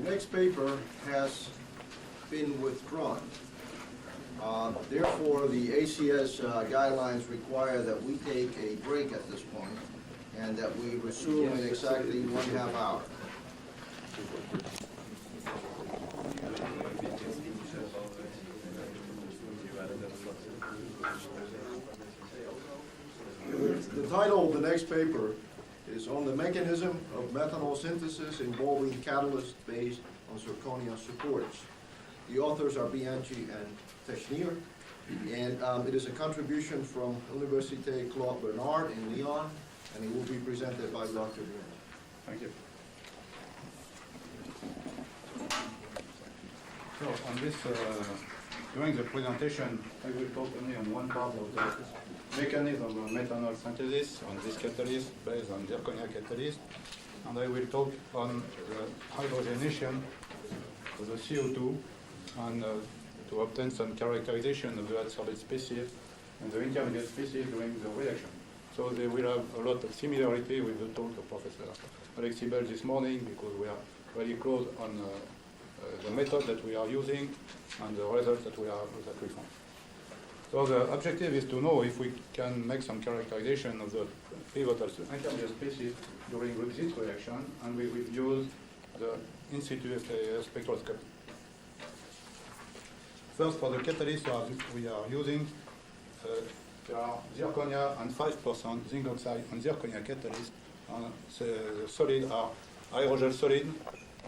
next paper has been withdrawn. Therefore, the ACS guidelines require that we take a break at this point and that we resume in exactly 1.5 hours. The title of the next paper is on the mechanism of methanol synthesis involving catalysts based on zirconia supports. The authors are Bianchi and Technier, and it is a contribution from Université Claude Bernard in Lyon, and it will be presented by Dr. Bianchi. Thank you. So on this, during the presentation, I will talk only on one part of the mechanism of methanol synthesis on this catalyst based on zirconia catalyst, and I will talk on the hydrogenation of the CO2 and to obtain some characterization of the adsorbate species and the intermediate species during the reaction. So they will have a lot of similarity with the talk of Professor Alexis Bell this morning, because we are very close on the method that we are using and the results that we found. So the objective is to know if we can make some characterization of the pivotal intermediate species during this reaction, and we will use the in situ spectroscopy. First, for the catalyst we are using, there are zirconia and 5% zinc oxide and zirconia catalyst. The solid are aerogel solid.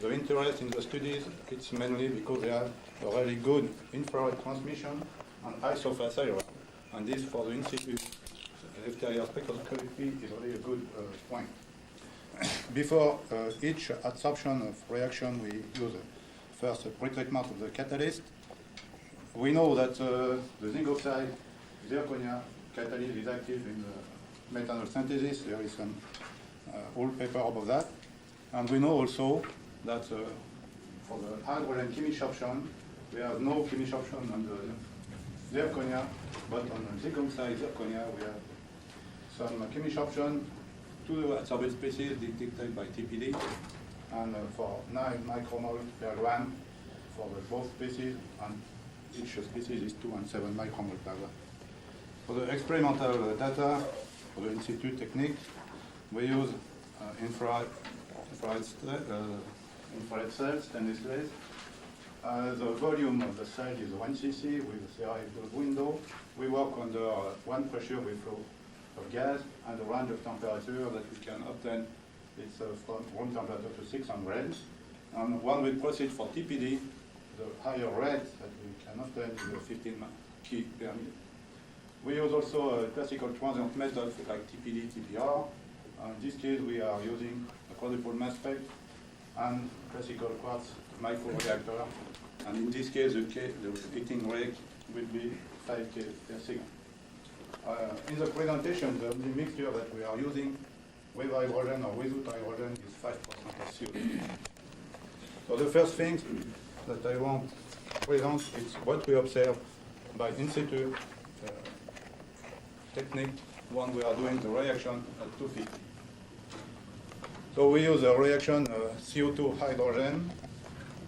The interest in the studies, it's mainly because they have a really good infrared transmission and high surface area. And this, for the in situ exterior spectroscopy, is really a good point. Before each adsorption of reaction, we use first a pretreatment of the catalyst. We know that the zinc oxide zirconia catalyst is active in the methanol synthesis. There is some old paper about that. And we know also that for the hydrogen chemisorption, we have no chemisorption on the zirconia, but on the zinc oxide zirconia, we have some chemisorption to the adsorbate species detected by TPD, and for 9 micromole per gram for both species, and each species is 2 and 7 micromole per gram. For the experimental data, for the in situ technique, we use infrared cells, stainless glaze. The volume of the cell is 1 cc with a sterile window. We work under one pressure with flow of gas and a range of temperature that we can obtain. It's from room temperature to 600. And when we proceed for TPD, the higher rate that we can obtain is 15 key per minute. We use also a classical transient method like TPD, TPR. In this case, we are using a quadrupole mass spec and classical quartz microreactor. And in this case, the heating rate will be 5 K per second. In the presentation, the mixture that we are using with hydrogen or without hydrogen is 5% of CO2. So the first thing that I want to present is what we observe by in situ technique when we are doing the reaction at 250. So we use a reaction CO2 hydrogen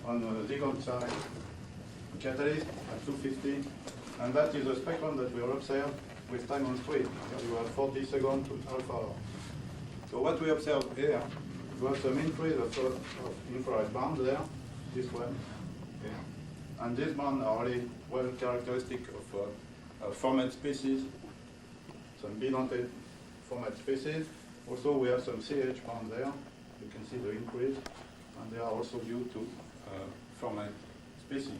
on the zinc oxide catalyst at 250, and that is a spectrum that we will observe with time on screen. You have 40 seconds to half hour. So what we observe here, we have some increase of infrared band there, this one, okay. And these bands are really well characteristic of format species, some bidentate format species. Also, we have some CH band there. You can see the increase, and they are also due to format species.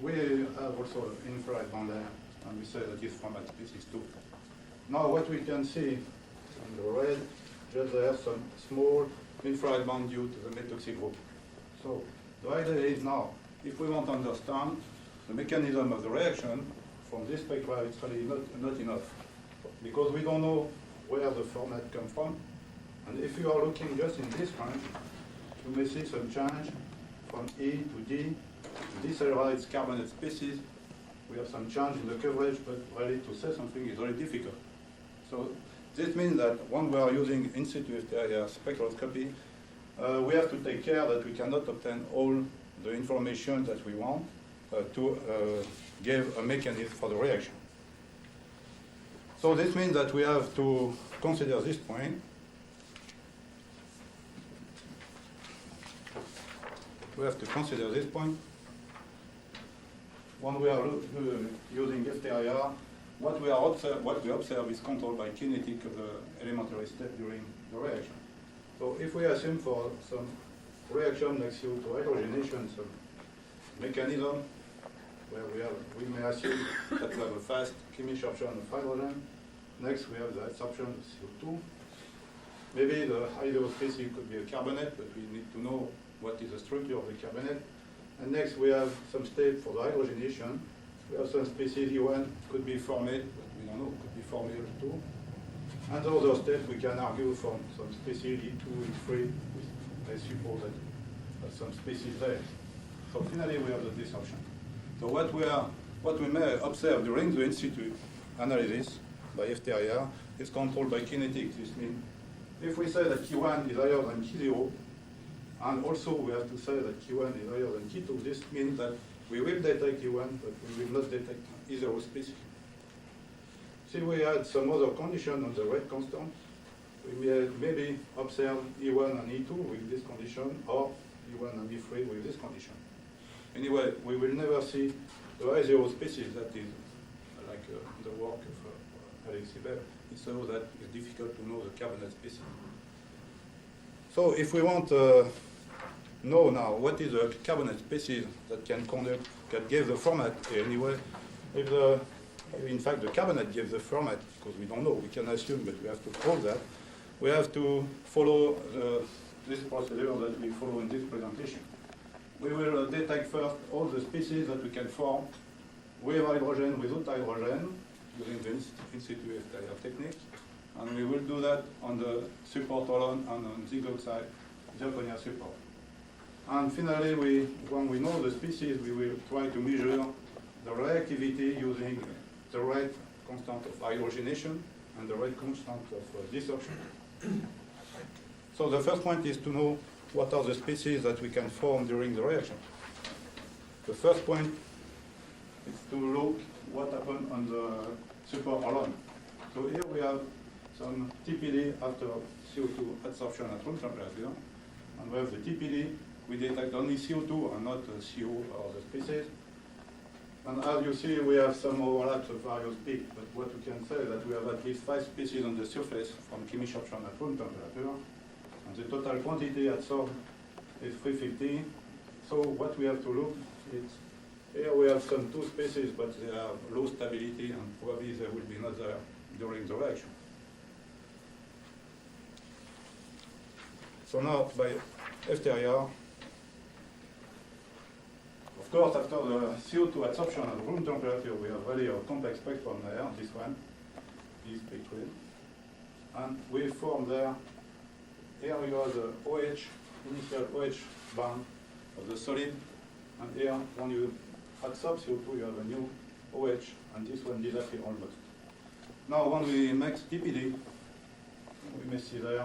We have also infrared band there, and we say that is format species too. Now, what we can see on the red, just there some small infrared band due to the methoxy group. So the idea is now, if we want to understand the mechanism of the reaction from this spectra, it's really not enough, because we don't know where the format comes from. And if you are looking just in this range, you may see some change from E to D. This area is carbonate species. We have some change in the coverage, but really to say something is very difficult. So this means that when we are using in situ exterior spectroscopy, we have to take care that we cannot obtain all the information that we want to give a mechanism for the reaction. So this means that we have to consider this point. We have to consider this point. When we are using FTIR, what we observe is controlled by kinetic of the elementary step during the reaction. So if we assume for some reaction like CO2 hydrogenation, some mechanism where we may assume that we have a fast chemical absorption of hydrogen. Next we have the absorption of CO2. Maybe the hydro species could be a carbonate, but we need to know what is the structure of the carbonate. And next we have some state for the hydrogenation. We have some species E1 could be formate, but we don't know, could be formate too. And the other steps we can argue from some species E2, E3, I suppose that some species there. So finally we have the disruption. So what we may observe during the in situ analysis by FTIR is controlled by kinetics. This means if we say that Q1 is higher than Q0, and also we have to say that Q1 is higher than Q2, this means that we will detect Q1, but we will not detect either species. See, we had some other condition on the rate constant. We may maybe observe E1 and E2 with this condition, or E1 and E3 with this condition. Anyway, we will never see the I0 species, that is like the work of Alex Sibel. It's so that it's difficult to know the carbonate species. So if we want to know now what is the carbonate species that can give the format anyway, in fact the carbonate gives the format, because we don't know, we can assume, but we have to prove that. We have to follow this procedure that we follow in this presentation. We will detect first all the species that we can form with hydrogen, without hydrogen, using the in situ FTIR technique. And we will do that on the support alone and on zinc oxide, zirconia support. And finally, when we know the species, we will try to measure the reactivity using the rate constant of hydrogenation and the rate constant of disruption. So the first point is to know what are the species that we can form during the reaction. The first point is to look what happened on the support alone. So here we have some TPD after CO2 adsorption at room temperature. And we have the TPD, we detect only CO2 and not CO or the species. And as you see, we have some overlaps of various peaks, but what we can say is that we have at least 5 species on the surface from chemical absorption at room temperature. And the total quantity adsorbed is 350. So what we have to look is, here we have some 2 species, but they have low stability and probably there will be not there during the reaction. So now by FTIR, of course, after the CO2 adsorption at room temperature, we have really a complex spectrum there, this one, this spectrum. And we form there, here you have the OH, initial OH band of the solid, and here, when you adsorb CO2, you have a new OH, and this one disappears almost. Now, when we make TPD, we may see there,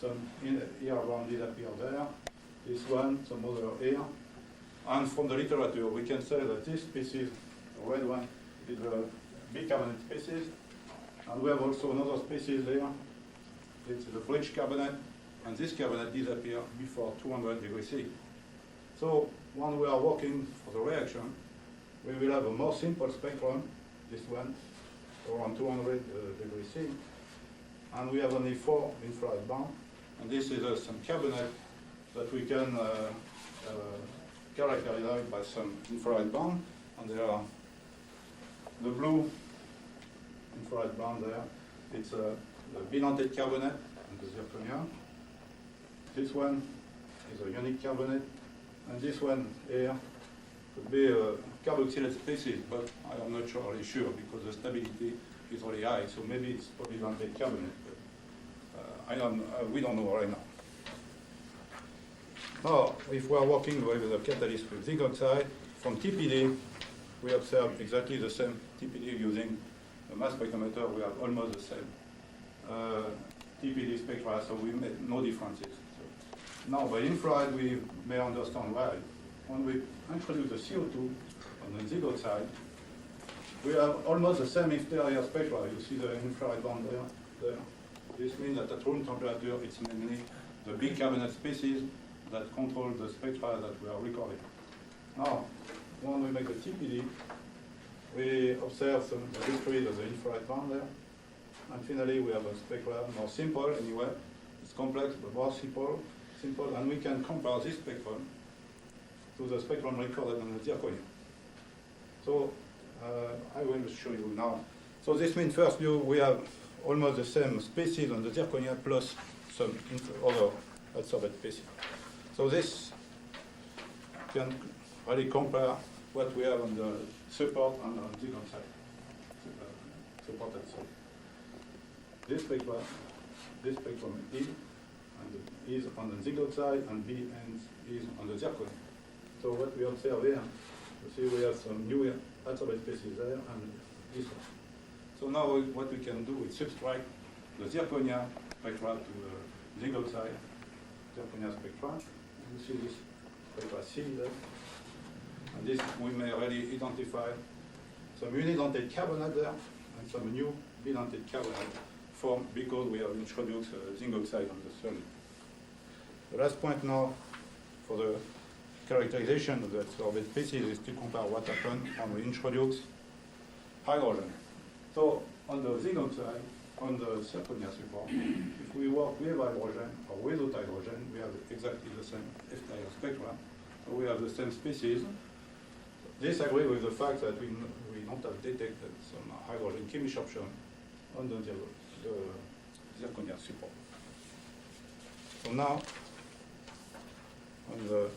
some here one disappear there, this one, some other here. And from the literature, we can say that this species, the red one, is a bicarbonate species. And we have also another species there. It's the bleach carbonate, and this carbonate disappears before 200 degrees C. So when we are working for the reaction, we will have a more simple spectrum, this one, around 200 degrees C. And we have only 4 infrared bands. And this is some carbonate that we can characterize by some infrared band. And there are the blue infrared band there. It's the bilantate carbonate and the zirconia. This one is a unique carbonate. And this one here could be a carboxylate species, but I am not really sure because the stability is really high. So maybe it's polybilantate carbonate. We don't know right now. Now, if we are working with a catalyst with zinc oxide, from TPD, we observe exactly the same TPD using the mass spectrometer. We have almost the same TPD spectra, so we made no differences. So Now, by infrared, we may understand why. When we introduce the CO2 on the zygote side, we have almost the same interior spectra. You see the infrared band there. This means that at room temperature, it's mainly the bicarbonate species that control the spectra that we are recording. Now, when we make the TPD, we observe some decrease of the infrared band there. And finally, we have a spectra more simple anyway. It's complex, but more simple, and we can compare this spectrum to the spectrum recorded on the zirconia. So I will show you now. So this means first view, we have almost the same species on the zirconia plus some other adsorbate species. So this can really compare what we have on the support and on the zygote side, supported side. This spectrum E and is on the zygote side, and B and is on the zirconia. So what we observe here, you see we have some new adsorbate species there and this one. So now what we can do is subtract the zirconia spectra to the zygote side, zirconia spectra. And you see this spectra C there. And this we may already identify some unidentate carbonate there and some new bidentate carbonate formed because we have introduced zinc oxide on the solid. The last point now for the characterization of the adsorbate species is to compare what happened when we introduce hydrogen. So on the zinc oxide, on the zirconia support, if we work with hydrogen or without hydrogen, we have exactly the same exterior spectra. So we have the same species. This agrees with the fact that we don't have detected some hydrogen chemissorption on the zirconia support. So now, on the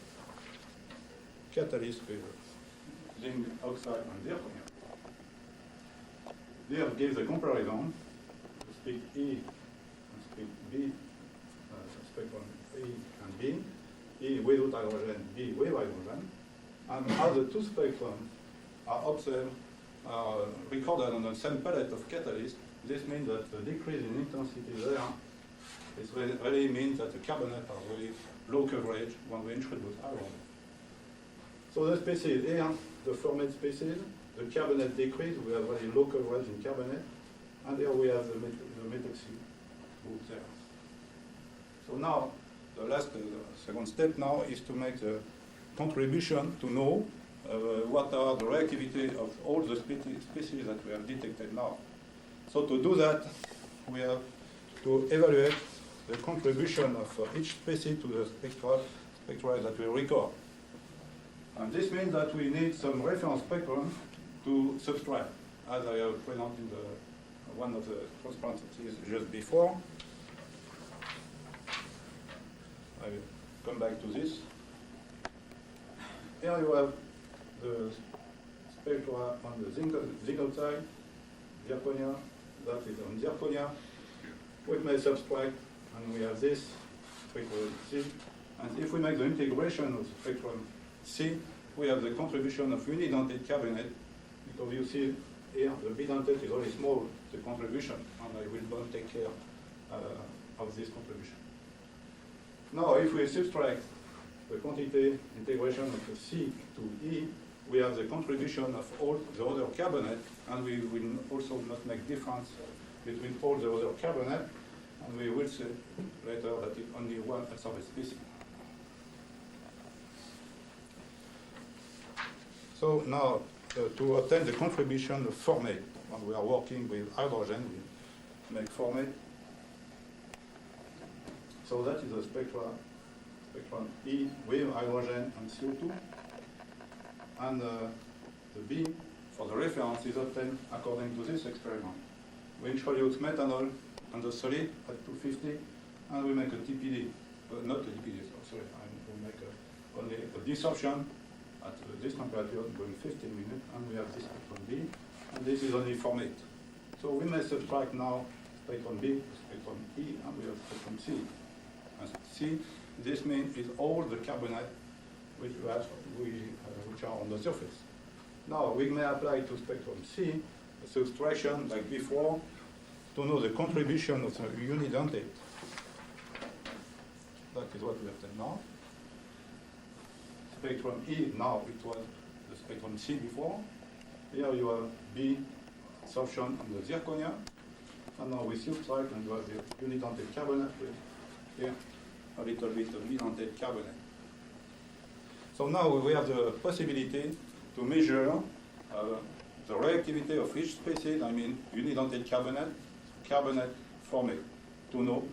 catalyst with zinc oxide and zirconia, here gives a comparison. Speak E and speak B, spectrum E and B. E without hydrogen, B with hydrogen. And as the two spectrums are observed, recorded on the same palette of catalysts, this means that the decrease in intensity there really means that the carbonates are really low coverage when we introduce hydrogen. So the species here, the formate species, the carbonate decrease, we have really low coverage in carbonate, and here we have the methoxy group there. So now, the second step now is to make the contribution to know what are the reactivity of all the species that we have detected now. So to do that, we have to evaluate the contribution of each species to the spectra that we record. And this means that we need some reference spectrum to subtract, as I have presented in one of the transparencies just before. I will come back to this. Here you have the spectra on the zinc side, zirconia, that is on zirconia. We may subtract, and we have this spectrum C. And if we make the integration of spectrum C, we have the contribution of unidentate carbonate, because you see here the bidentate is very small, the contribution, and I will not take care of this contribution. Now, if we subtract the quantity integration of the C to E, we have the contribution of all the other carbonate, and we will also not make difference between all the other carbonate, and we will see later that it's only one adsorbate species. So now, to obtain the contribution of formate, when we are working with hydrogen, we make formate. So that is the spectrum E with hydrogen and CO2. And the B for the reference is obtained according to this experiment. We introduce methanol on the solid at 250, and we make a TPD, not a TPD, sorry, we make only a desorption at this temperature going 15 minutes, and we have this spectrum B, and this is only formate. So we may subtract now spectrum B, spectrum E, and we have spectrum C. And C, this means is all the carbonate which are on the surface. Now we may apply to spectrum C a subtraction like before to know the contribution of the unidentate. That is what we have done now. Spectrum E, now it was the spectrum C before. Here you have B absorption on the zirconia. And now we subtract and you have the unidentate carbonate with here a little bit of unidentate carbonate. So now we have the possibility to measure the reactivity of each species, I mean unidentate carbonate formed, to know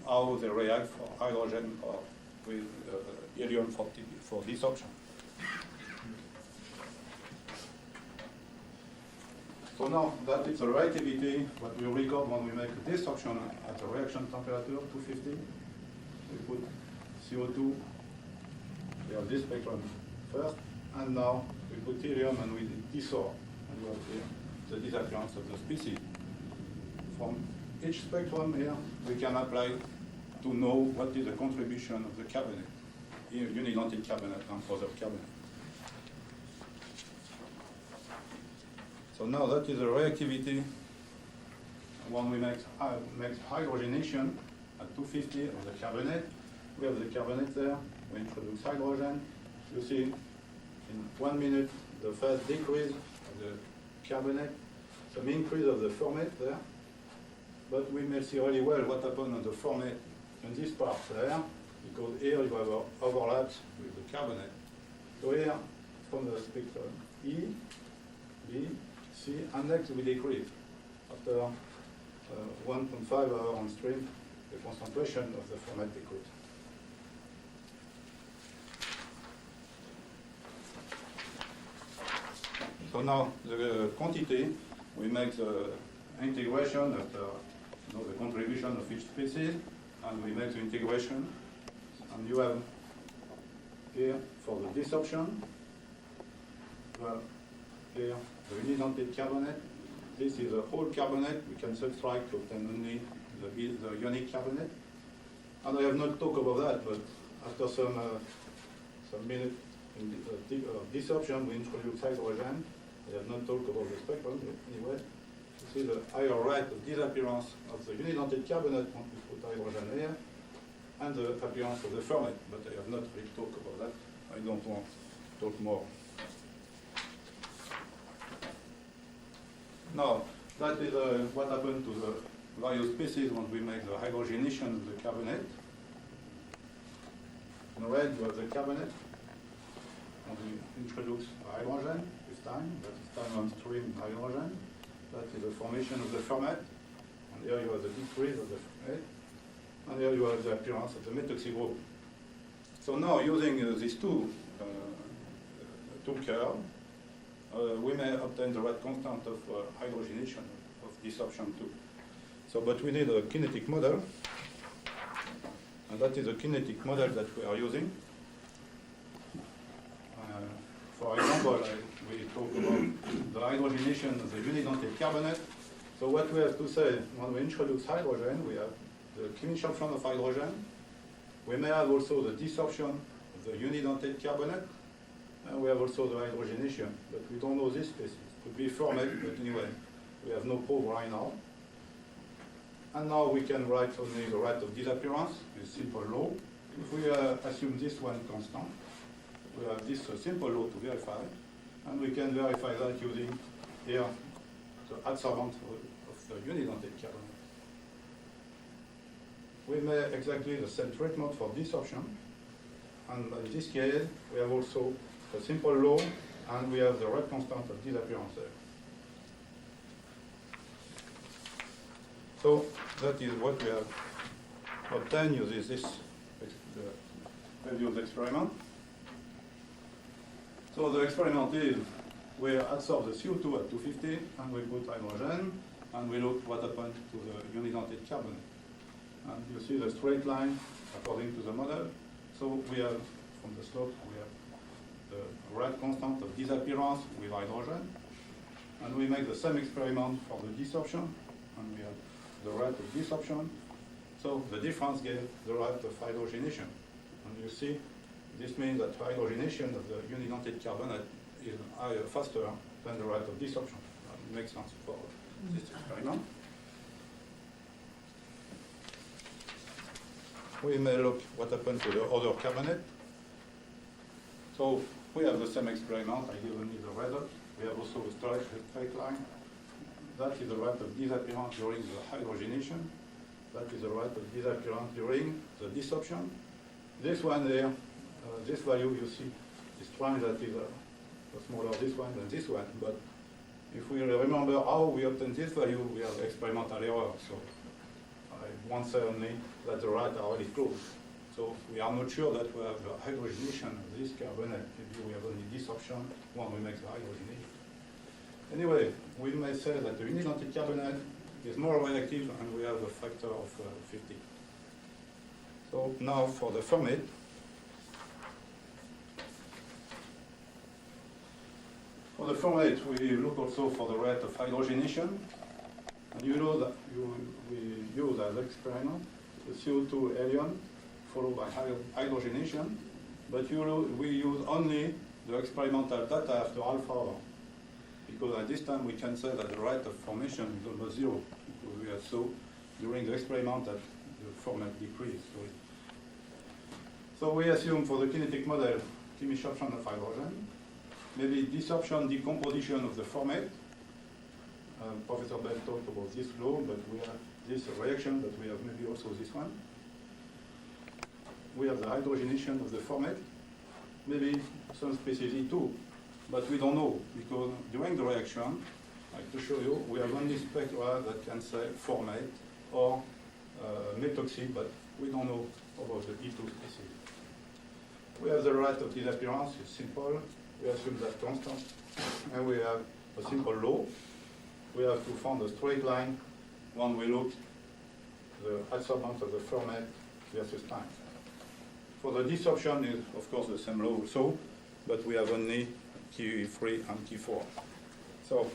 how they react for hydrogen or with helium for desorption. So now that is the reactivity, what we record when we make a desorption at the reaction temperature 250. We put CO2, we have this spectrum first, and now we put helium and we desort, and we have here the disappearance of the species. From each spectrum here, we can apply to know what is the contribution of the carbonate, unidentate carbonate and other carbonate. So now that is the reactivity when we make hydrogenation at 250 of the carbonate. We have the carbonate there, we introduce hydrogen. You see in 1 minute the first decrease of the carbonate, some increase of the formate there. But we may see really well what happened on the formate in this part there, because here you have overlaps with the carbonate. So here, from the spectrum E, B, C, and next we decrease. After 1.5 hours on stream, the concentration of the formate decrease. So now the quantity, we make the integration of the contribution of each species, and we make the integration. And you have here for the desorption, here the unidentate carbonate. This is a whole carbonate. We can subtract to obtain only the ionic carbonate. And I have not talked about that, but after some minutes in desorption, we introduce hydrogen. I have not talked about the spectrum, but anyway, you see the higher rate of disappearance of the unidentate carbonate when we put hydrogen here, and the appearance of the formate, but I have not really talked about that. I don't want to talk more. Now, that is what happened to the various species when we make the hydrogenation of the carbonate. In red, you have the carbonate, and we introduce hydrogen this time, but this time on stream hydrogen. That is the formation of the formate, and here you have the decrease of the formate, and here you have the appearance of the methoxy group. So now, using these two curves, we may obtain the rate constant of hydrogenation of desorption too. So, but we need a kinetic model, and that is a kinetic model that we are using. For example, we talk about the hydrogenation of the unidentate carbonate. So what we have to say, when we introduce hydrogen, we have the chemistry of hydrogen. We may have also the desorption of the unidentate carbonate. And we have also the hydrogenation, but we don't know this species. It could be formed, but anyway, we have no proof right now. And now we can write only the rate of disappearance with simple law. If we assume this one constant, we have this simple law to verify, and we can verify that using here the adsorbent of the unidentate carbonate. We make exactly the same treatment for desorption, and in this case, we have also a simple law, and we have the rate constant of disappearance there. So that is what we have obtained using this the previous experiment. So the experiment is we adsorb the CO2 at 250, and we put hydrogen, and we look what happened to the unidentate carbonate. And you see the straight line according to the model. So we have, from the slope, we have the rate constant of disappearance with hydrogen. And we make the same experiment for the desorption, and we have the rate of desorption. So the difference gave the rate of hydrogenation. And you see, this means that hydrogenation of the unidentate carbonate is faster than the rate of desorption. It makes sense for this experiment. we may look what happened to the other carbonate. So we have the same experiment. I given you the result. We have also a straight line. That is the rate of disappearance during the hydrogenation. That is the rate of disappearance during the desorption. This one there, this value you see, is strange that is smaller this one than this one. But if we remember how we obtain this value, we have experimental error. So I won't say only that the rates are really close. So we are not sure that we have the hydrogenation of this carbonate. Maybe we have only desorption when we make the hydrogenation. Anyway, we may say that the unidentate carbonate is more reactive and we have a factor of 50. So now for the formate. For the formate, we look also for the rate of hydrogenation. And you know that we use as experiment the CO2 helium followed by hydrogenation. But we use only the experimental data after alpha hour. Because at this time we can say that the rate of formation is almost zero. Because we have saw during the experiment that the formate decreased. So we assume for the kinetic model, chemisabsorption of hydrogen, maybe desorption, decomposition of the formate. Professor Bell talked about this law, but we have this reaction, but we have maybe also this one. We have the hydrogenation of the formate, maybe some species E2, but we don't know, because during the reaction, like to show you, we have only spectra that can say formate or methoxy, but we don't know about the E2 species. We have the rate of disappearance, it's simple. We assume that constant, and we have a simple law. We have to find a straight line when we look the adsorbent of the formate versus time. For the desorption is of course the same law also, but we have only T3 and T4. So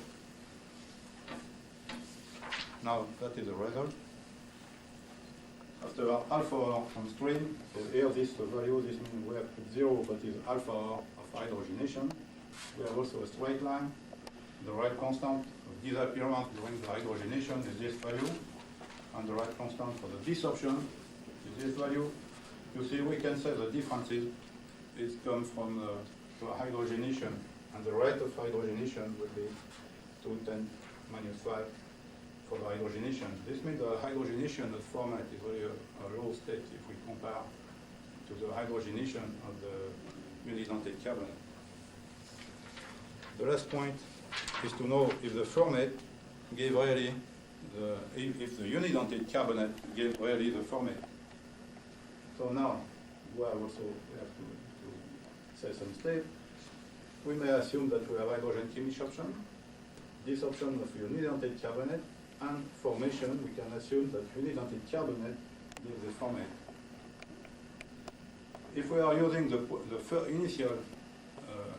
now that is the result. After alpha hour on stream, so here this value, this means we have 0, but is alpha hour of hydrogenation. We have also a straight line. The rate constant of disappearance during the hydrogenation is this value, and the rate constant for the desorption is this value. You see, we can say the differences is come from the hydrogenation, and the rate of hydrogenation would be 210 minus 5 for the hydrogenation. This means the hydrogenation of format is really a low state if we compare to the hydrogenation of the unidentate carbonate. The last point is to know if the formate gave really if the unidentate carbonate gave really the formate. So now, we have to say some step. We may assume that we have hydrogen chemisabsorption, desorption of unidentate carbonate, and formation. We can assume that unidentate carbonate gives the formate. If we are using the initial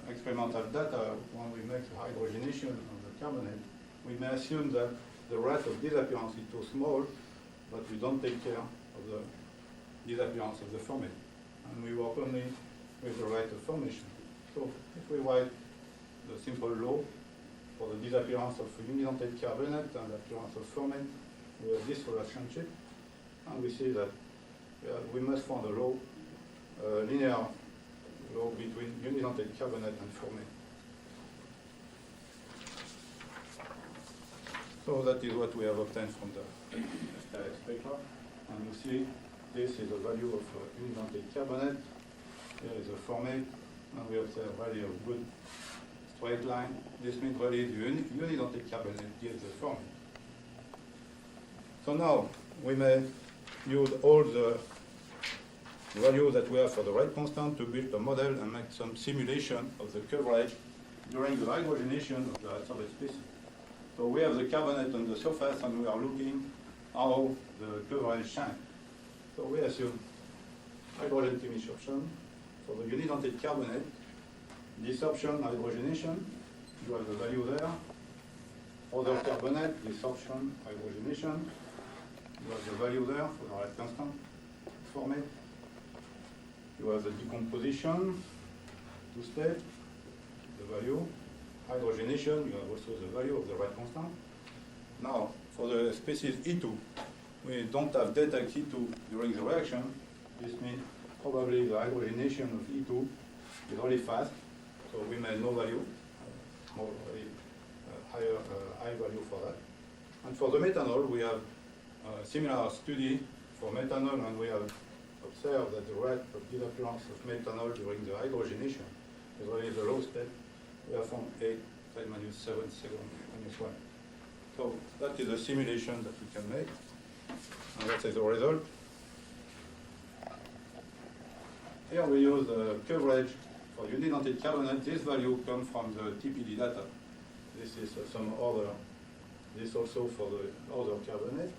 experimental data when we make the hydrogenation of the carbonate, we may assume that the rate of disappearance is too small, but we don't take care of the disappearance of the formate. And we work only with the rate of formation. So if we write the simple law for the disappearance of unidentate carbonate and the appearance of formate, we have this relationship, and we see that we must find a law, linear law between unidentate carbonate and formate. So that is what we have obtained from the spectra. And you see, this is the value of unidentate carbonate. Here is the formate, and we observe really a good straight line. This means really the unidentate carbonate gives the formate. So now we may use all the values that we have for the rate constant to build a model and make some simulation of the coverage during the hydrogenation of the adsorbate species. So we have the carbonate on the surface, and we are looking how the coverage changes. So we assume hydrogen chemisabsorption for the unidentate carbonate, desorption, hydrogenation, you have the value there. Other carbonate, desorption, hydrogenation, you have the value there for the rate constant formate. You have the decomposition, two steps, the value. Hydrogenation, you have also the value of the rate constant. Now, for the species E2, we don't have data E2 during the reaction, This means probably the hydrogenation of E2 is really fast, so we made no value, more really high value for that. And for the methanol, we have a similar study for methanol, and we have observed that the rate of disappearance of methanol during the hydrogenation is really the low step. We have found 8 10⁻⁷ seconds -1. So that is a simulation that we can make, and that is the result. Here we use the coverage for unidentate carbonate. This value comes from the TPD data. This is some other, this also for the other carbonate.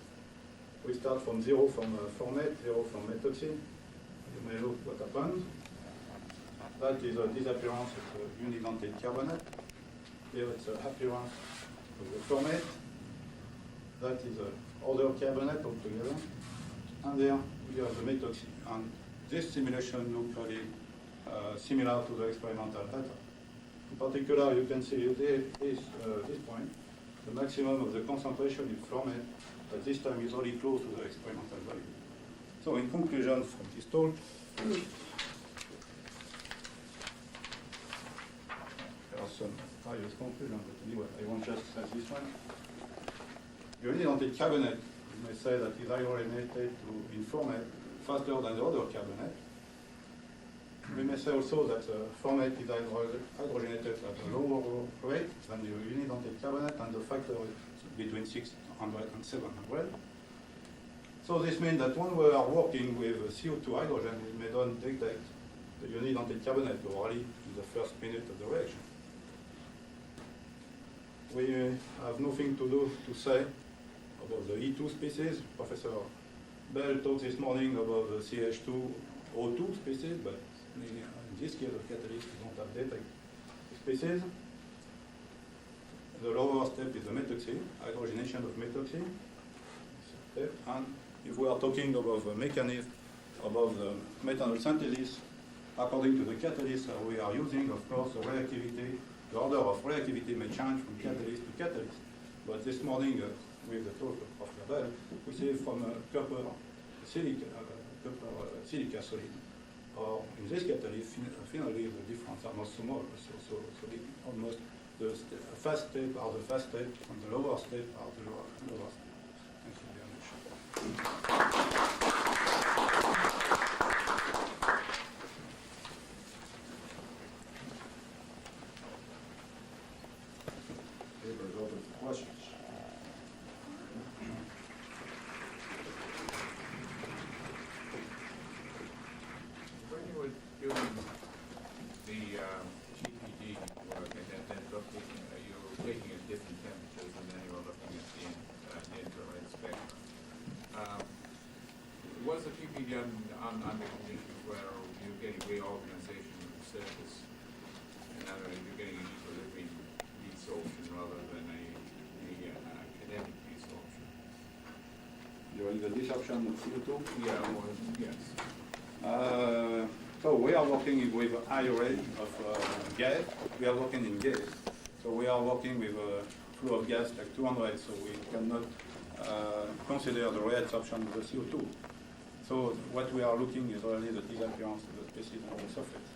We start from 0 from formate, 0 from methoxy. You may look what happens. That is a disappearance of the unidentate carbonate. Here it's an appearance of the formate. That is other carbonate altogether. And there we have the methoxy. And this simulation looks really similar to the experimental data. In particular, you can see this point, the maximum of the concentration in formate at this time is really close to the experimental value. So in conclusion from this talk, there are some various conclusions, but anyway, I won't just say this one. Unidentate carbonate, you may say that is hydrogenated in formate faster than the other carbonate. We may say also that formate is hydrogenated at a lower rate than the unidentate carbonate, and the factor is between 600 and 700. So this means that when we are working with CO2 hydrogen, we may not detect the unidentate carbonate already in the first minute of the reaction. We have nothing to say about the E2 species. Professor Bell talked this morning about the CH3OH species, but in this case of catalyst, we don't have data species. The lower step is the methoxy, hydrogenation of methoxy. And if we are talking about the mechanism about the methanol synthesis, according to the catalyst we are using, of course, the reactivity, the order of reactivity may change from catalyst to catalyst. But this morning, with the talk of Professor Bell, we see from copper silica solid, or in this catalyst, finally the difference are not small, so almost the fast step are the fast step, and the lower step are the lower step. Thank you very much. Paper is open for questions. When you were doing the TPD work and then looking, you were taking at different temperatures and then you were looking at the infrared spectrum. Was the TPD on the conditions where you're getting reorganization of the surface? In other words, you're getting an equilibrium desorption rather than a kinetic desorption? During the desorption of CO2? Yeah, well, yes. So we are working with a high rate of gas. We are working in gas. So we are working with a flow of gas like 200, so we cannot consider the reabsorption of the CO2. So what we are looking is really the disappearance of the species on the surface.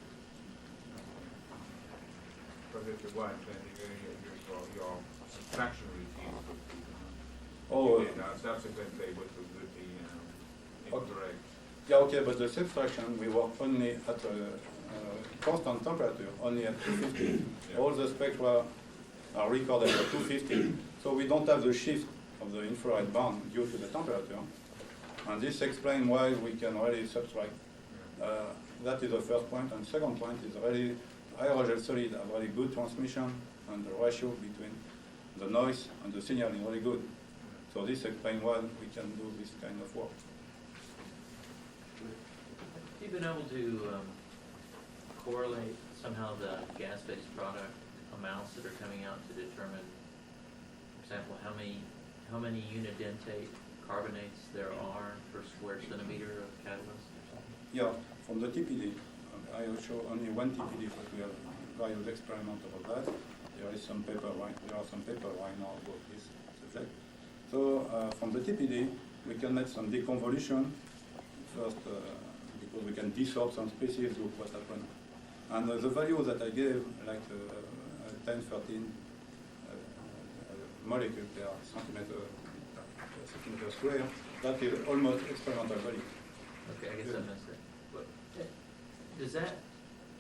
But if you want, then your subtraction routine would be subsequently would be incorrect. Yeah, okay, but the subtraction, we work only at a constant temperature, only at 250. Yeah. All the spectra are recorded at 250, so we don't have the shift of the infrared band due to the temperature. And this explains why we can really subtract. That is the first point. And second point is really aerogel solid have really good transmission, and the ratio between the noise and the signal is really good. So this explains why we can do this kind of work. Have you been able to correlate somehow the gas-based product amounts that are coming out to determine, for example, how many unidentate carbonates there are per square centimeter of catalyst or something? Yeah, from the TPD. I will show only one TPD, but we have various experiments about that. There are some paper right now about this subject. So from the TPD, we can make some deconvolution. First, because we can dissolve some species, look what happened. And the value that I gave, like 10, 13 molecule per centimeter square, that is almost experimental value. Okay, I guess I missed it. But, does that,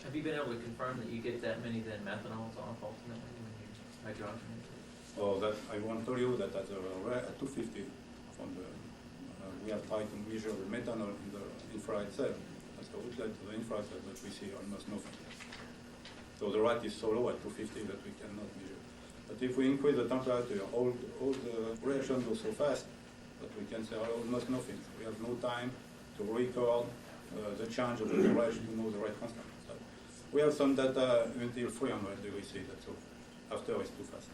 have you been able to confirm that you get that many then methanols off ultimately when you hydrogenate it? Oh, that I want to tell you that at 250 from the, we have tried to measure the methanol in the infrared cell. That's the outlet to the infrared cell, but we see almost nothing. So the rate is so low at 250 that we cannot measure. But if we increase the temperature, all the reactions go so fast that we can say almost nothing. We have no time to record the change of the reaction to know the rate constant. So we have some data until 300 degrees C, that's all. After it's too fast.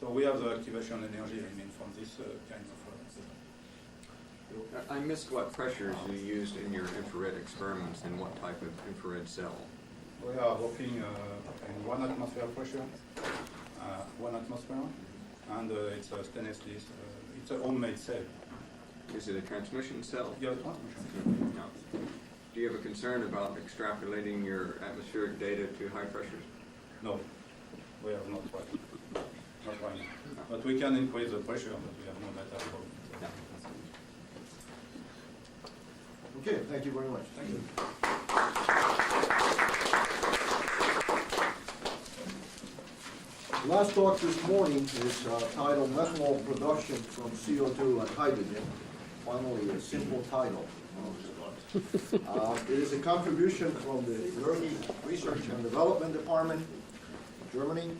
So we have the activation energy, I mean, from this kind of system. I missed what pressures you used in your infrared experiments and what type of infrared cell. We are working in 1 atmosphere pressure, 1 atmosphere, and it's a stainless steel. It's a homemade cell. Is it a transmission cell? Yeah, transmission. No. Do you have a concern about extrapolating your atmospheric data to high pressures? No, we have not tried. Not right now. But we can increase the pressure, but we have no data for it. No. Okay, thank you very much. Thank you. The last talk this morning is titled Methanol Production from CO2 and Hydrogen. Finally, a simple title. It is a contribution from the ZrO2 Research and Development Department, Germany,